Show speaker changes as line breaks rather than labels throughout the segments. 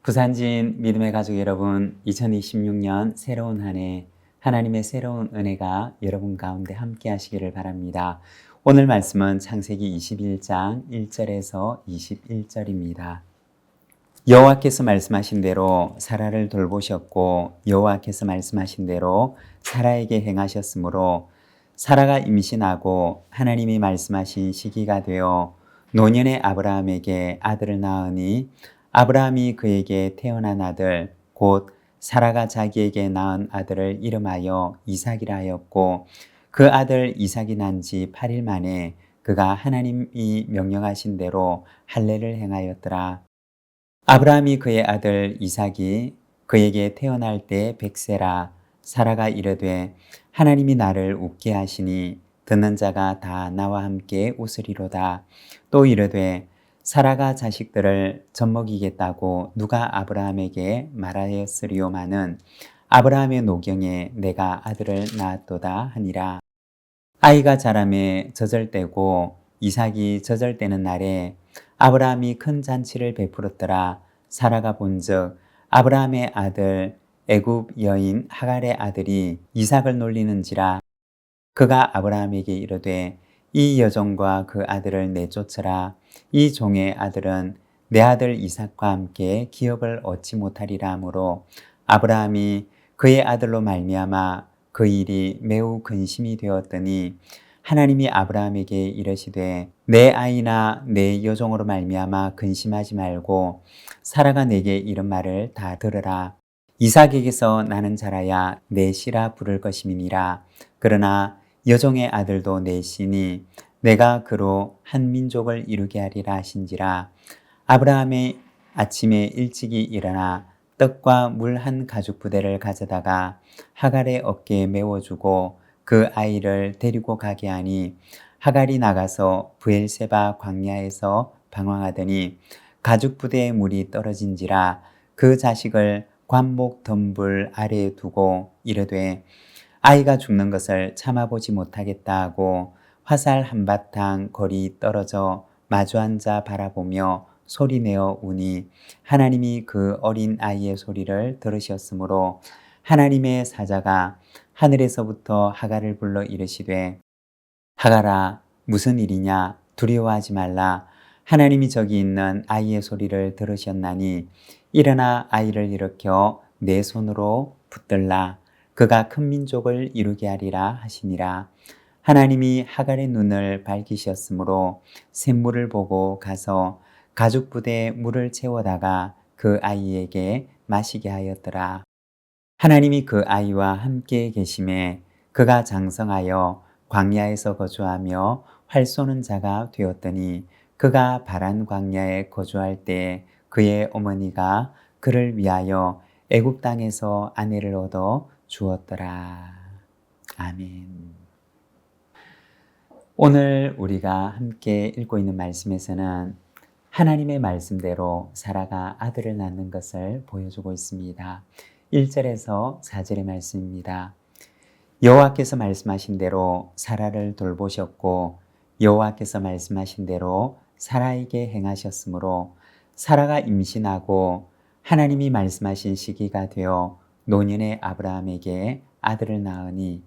부산진 믿음의 가족 여러분, 2026년 새로운 한 해 하나님의 새로운 은혜가 여러분 가운데 함께 하시기를 바랍니다. 오늘 말씀은 창세기 21장 1절에서 21절입니다. 여호와께서 말씀하신 대로 사라를 돌보셨고 여호와께서 말씀하신 대로 사라에게 행하셨으므로 사라가 임신하고 하나님이 말씀하신 시기가 되어 노년의 아브라함에게 아들을 낳으니 아브라함이 그에게 태어난 아들 곧 사라가 자기에게 낳은 아들을 이름하여 이삭이라 하였고 그 아들 이삭이 난 지 8일 만에 그가 하나님이 명령하신 대로 할례를 행하였더라. 아브라함이 그의 아들 이삭이 그에게 태어날 때 100세라. 사라가 이르되 하나님이 나를 웃게 하시니 듣는 자가 다 나와 함께 웃으리로다. 또 이르되 사라가 자식들을 젖먹이겠다고 누가 아브라함에게 말하였으리요마는 아브라함의 노경에 내가 아들을 낳았도다 하니라. 아이가 자라매 젖을 때고 이삭이 젖을 때는 날에 아브라함이 큰 잔치를 베풀었더라. 사라가 본즉 아브라함의 아들 애굽 여인 하갈의 아들이 이삭을 놀리는지라. 그가 아브라함에게 이르되 이 여종과 그 아들을 내쫓으라. 이 종의 아들은 내 아들 이삭과 함께 기업을 얻지 못하리라 하므로 아브라함이 그의 아들로 말미암아 그 일이 매우 근심이 되었더니 하나님이 아브라함에게 이르시되 내 아이나 내 여종으로 말미암아 근심하지 말고 사라가 내게 이른 말을 다 들으라. 이삭에게서 나는 자라야 내 씨라 부를 것임이니라. 그러나 여종의 아들도 내 씨니 내가 그로 한 민족을 이루게 하리라 하신지라. 아브라함이 아침에 일찍이 일어나 떡과 물 한 가죽 부대를 가져다가 하갈의 어깨에 메워주고 그 아이를 데리고 가게 하니 하갈이 나가서 브엘세바 광야에서 방황하더니 가죽 부대에 물이 떨어진지라. 그 자식을 관목 덤불 아래에 두고 이르되 아이가 죽는 것을 참아보지 못하겠다 하고 화살 한바탕 거리 떨어져 마주 앉아 바라보며 소리내어 우니 하나님이 그 어린 아이의 소리를 들으셨으므로 하나님의 사자가 하늘에서부터 하갈을 불러 이르시되 하갈아 무슨 일이냐 두려워하지 말라. 하나님이 저기 있는 아이의 소리를 들으셨나니 일어나 아이를 일으켜 내 손으로 붙들라. 그가 큰 민족을 이루게 하리라 하시니라. 하나님이 하갈의 눈을 밝히셨으므로 샘물을 보고 가서 가죽 부대에 물을 채워다가 그 아이에게 마시게 하였더라. 하나님이 그 아이와 함께 계심에 그가 장성하여 광야에서 거주하며 활 쏘는 자가 되었더니 그가 바란 광야에 거주할 때 그의 어머니가 그를 위하여 애굽 땅에서 아내를 얻어 주었더라. 아멘. 오늘 우리가 함께 읽고 있는 말씀에서는 하나님의 말씀대로 사라가 아들을 낳는 것을 보여주고 있습니다. 1절에서 4절의 말씀입니다. 여호와께서 말씀하신 대로 사라를 돌보셨고 여호와께서 말씀하신 대로 사라에게 행하셨으므로 사라가 임신하고 하나님이 말씀하신 시기가 되어 노년의 아브라함에게 아들을 낳으니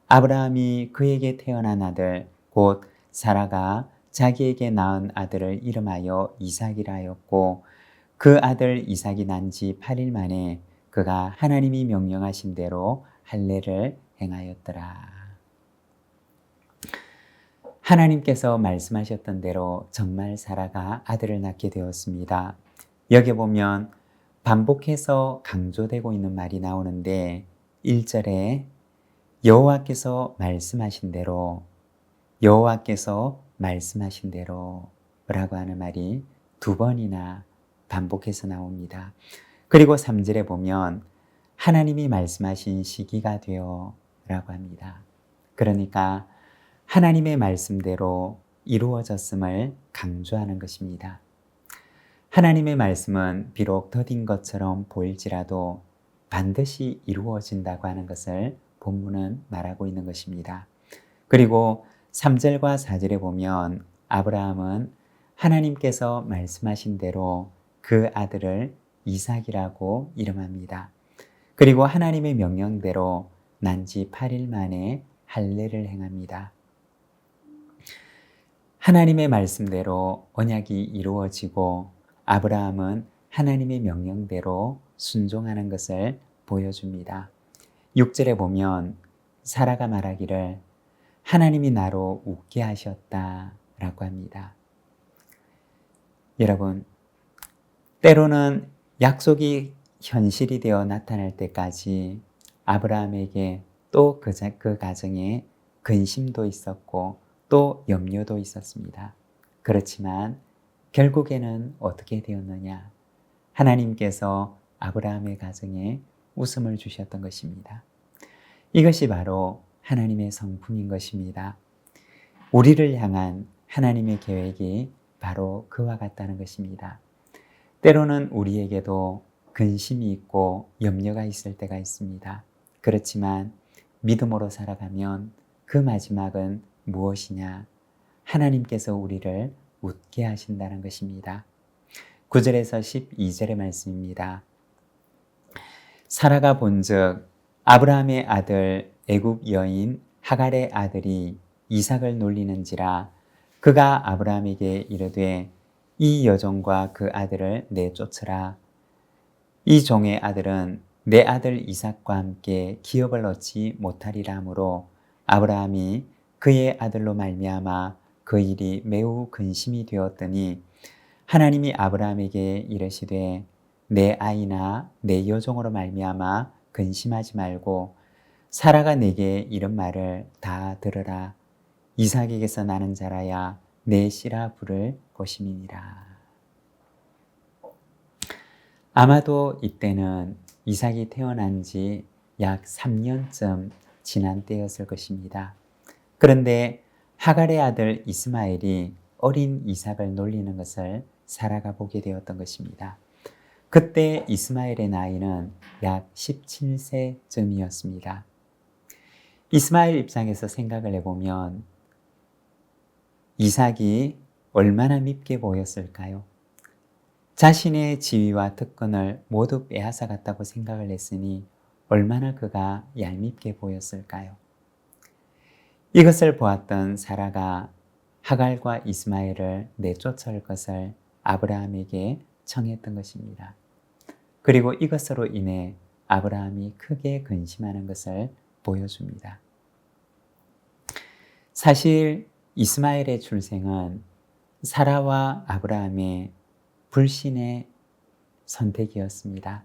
아브라함이 그에게 태어난 아들 곧 사라가 자기에게 낳은 아들을 이름하여 이삭이라 하였고 그 아들 이삭이 난 지 8일 만에 그가 하나님이 명령하신 대로 할례를 행하였더라. 하나님께서 말씀하셨던 대로 정말 사라가 아들을 낳게 되었습니다. 여기 보면 반복해서 강조되고 있는 말이 나오는데 1절에 여호와께서 말씀하신 대로 여호와께서 말씀하신 대로 라고 하는 말이 2번이나 반복해서 나옵니다. 그리고 3절에 보면 하나님이 말씀하신 시기가 되어 라고 합니다. 그러니까 하나님의 말씀대로 이루어졌음을 강조하는 것입니다. 하나님의 말씀은 비록 더딘 것처럼 보일지라도 반드시 이루어진다고 하는 것을 본문은 말하고 있는 것입니다. 그리고 3절과 4절에 보면 아브라함은 하나님께서 말씀하신 대로 그 아들을 이삭이라고 이름합니다. 그리고 하나님의 명령대로 난지 8일 만에 할례를 행합니다. 하나님의 말씀대로 언약이 이루어지고 아브라함은 하나님의 명령대로 순종하는 것을 보여줍니다. 6절에 보면 사라가 말하기를 하나님이 나로 웃게 하셨다라고 합니다. 여러분, 때로는 약속이 현실이 되어 나타날 때까지 아브라함에게 또 그 가정에 근심도 있었고 또 염려도 있었습니다. 그렇지만 결국에는 어떻게 되었느냐? 하나님께서 아브라함의 가정에 웃음을 주셨던 것입니다. 이것이 바로 하나님의 성품인 것입니다. 우리를 향한 하나님의 계획이 바로 그와 같다는 것입니다. 때로는 우리에게도 근심이 있고 염려가 있을 때가 있습니다. 그렇지만 믿음으로 살아가면 그 마지막은 무엇이냐? 하나님께서 우리를 웃게 하신다는 것입니다. 9절에서 12절의 말씀입니다. 사라가 본즉 아브라함의 아들 애굽 여인 하갈의 아들이 이삭을 놀리는지라 그가 아브라함에게 이르되 이 여종과 그 아들을 내쫓으라. 이 종의 아들은 내 아들 이삭과 함께 기업을 얻지 못하리라 하므로 아브라함이 그의 아들로 말미암아 그 일이 매우 근심이 되었더니 하나님이 아브라함에게 이르시되 내 아이나 내 여종으로 말미암아 근심하지 말고 사라가 내게 이런 말을 다 들으라. 이삭에게서 나는 자라야 내 씨라 부를 것임이니라. 아마도 이때는 이삭이 태어난 지 약 3년쯤 지난 때였을 것입니다. 그런데 하갈의 아들 이스마엘이 어린 이삭을 놀리는 것을 사라가 보게 되었던 것입니다. 그때 이스마엘의 나이는 약 17세쯤이었습니다. 이스마엘 입장에서 생각을 해보면 이삭이 얼마나 밉게 보였을까요? 자신의 지위와 특권을 모두 빼앗아갔다고 생각을 했으니 얼마나 그가 얄밉게 보였을까요? 이것을 보았던 사라가 하갈과 이스마엘을 내쫓을 것을 아브라함에게 청했던 것입니다. 그리고 이것으로 인해 아브라함이 크게 근심하는 것을 보여줍니다. 사실 이스마엘의 출생은 사라와 아브라함의 불신의 선택이었습니다.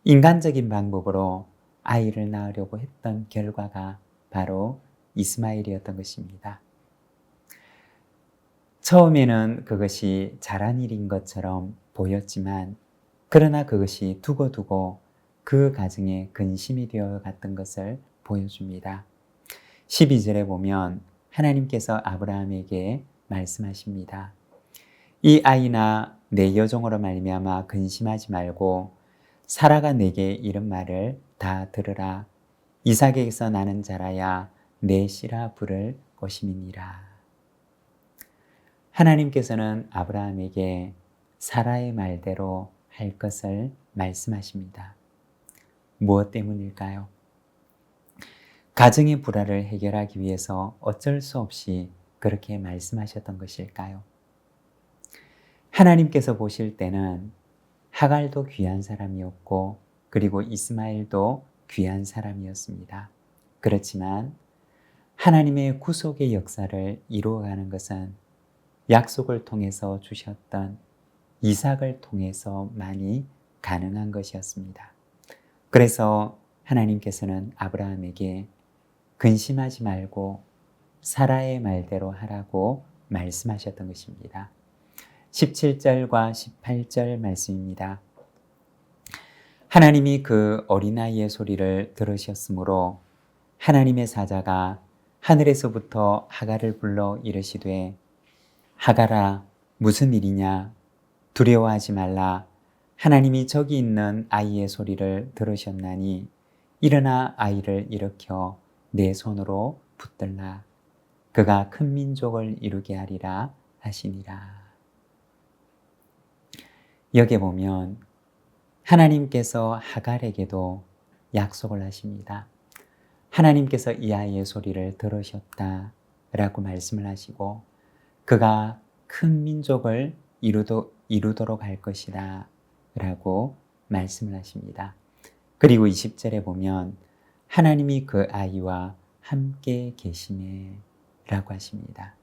인간적인 방법으로 아이를 낳으려고 했던 결과가 바로 이스마엘이었던 것입니다. 처음에는 그것이 잘한 일인 것처럼 보였지만 그러나 그것이 두고두고 그 가정에 근심이 되어 갔던 것을 보여줍니다. 12절에 보면 하나님께서 아브라함에게 말씀하십니다. 이 아이나 내 여종으로 말미암아 근심하지 말고 사라가 내게 이런 말을 다 들으라. 이삭에게서 나는 자라야 내 씨라 부를 것임이니라. 하나님께서는 아브라함에게 사라의 말대로 할 것을 말씀하십니다. 무엇 때문일까요? 가정의 불화를 해결하기 위해서 어쩔 수 없이 그렇게 말씀하셨던 것일까요? 하나님께서 보실 때는 하갈도 귀한 사람이었고 그리고 이스마엘도 귀한 사람이었습니다. 그렇지만 하나님의 구속의 역사를 이루어가는 것은 약속을 통해서 주셨던 이삭을 통해서만이 가능한 것이었습니다. 그래서 하나님께서는 아브라함에게 근심하지 말고 사라의 말대로 하라고 말씀하셨던 것입니다. 17절과 18절 말씀입니다. 하나님이 그 어린아이의 소리를 들으셨으므로 하나님의 사자가 하늘에서부터 하갈을 불러 이르시되 하갈아 무슨 일이냐 두려워하지 말라 하나님이 저기 있는 아이의 소리를 들으셨나니 일어나 아이를 일으켜 내 손으로 붙들라 그가 큰 민족을 이루게 하리라 하시니라. 여기 보면 하나님께서 하갈에게도 약속을 하십니다. 하나님께서 이 아이의 소리를 들으셨다라고 말씀을 하시고 그가 큰 민족을 이루도록 할 것이다 라고 말씀을 하십니다. 그리고 20절에 보면 하나님이 그 아이와 함께 계시네 라고 하십니다.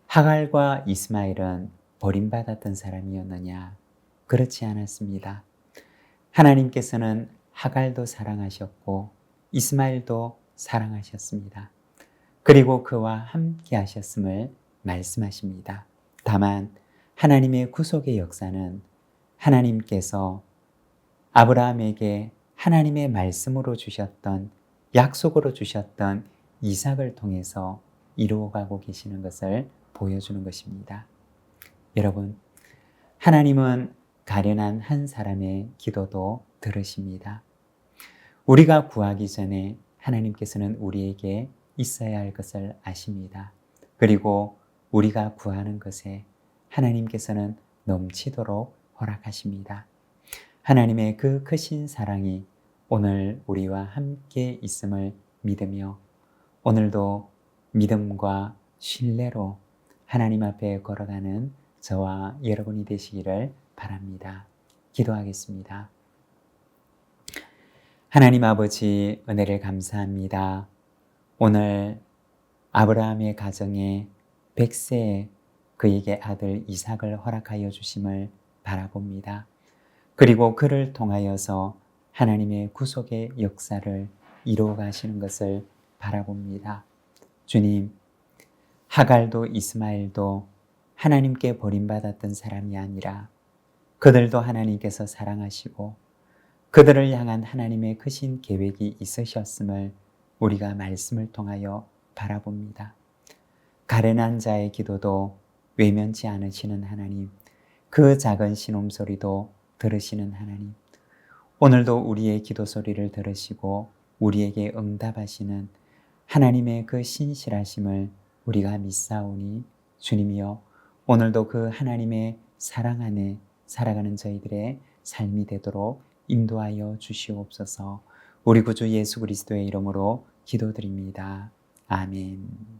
하갈과 이스마엘은 버림받았던 사람이었느냐? 그렇지 않았습니다. 하나님께서는 하갈도 사랑하셨고 이스마엘도 사랑하셨습니다. 그리고 그와 함께 하셨음을 말씀하십니다. 다만 하나님의 구속의 역사는 하나님께서 아브라함에게 하나님의 말씀으로 주셨던 약속으로 주셨던 이삭을 통해서 이루어가고 계시는 것을 보여주는 것입니다. 여러분, 하나님은 가련한 한 사람의 기도도 들으십니다. 우리가 구하기 전에 하나님께서는 우리에게 있어야 할 것을 아십니다. 그리고 우리가 구하는 것에 하나님께서는 넘치도록 허락하십니다. 하나님의 그 크신 사랑이 오늘 우리와 함께 있음을 믿으며 오늘도 믿음과 신뢰로 하나님 앞에 걸어가는 저와 여러분이 되시기를 바랍니다. 기도하겠습니다. 하나님 아버지 은혜를 감사합니다. 오늘 아브라함의 가정에 100세에 그에게 아들 이삭을 허락하여 주심을 바라봅니다. 그리고 그를 통하여서 하나님의 구속의 역사를 이루어 가시는 것을 바라봅니다. 주님, 하갈도 이스마엘도 하나님께 버림받았던 사람이 아니라 그들도 하나님께서 사랑하시고 그들을 향한 하나님의 크신 계획이 있으셨음을 우리가 말씀을 통하여 바라봅니다. 가련한 자의 기도도 외면치 않으시는 하나님, 그 작은 신음소리도 들으시는 하나님, 오늘도 우리의 기도 소리를 들으시고 우리에게 응답하시는 하나님의 그 신실하심을 우리가 믿사오니 주님이여 오늘도 그 하나님의 사랑 안에 살아가는 저희들의 삶이 되도록 인도하여 주시옵소서. 우리 구주 예수 그리스도의 이름으로 기도드립니다. 아멘.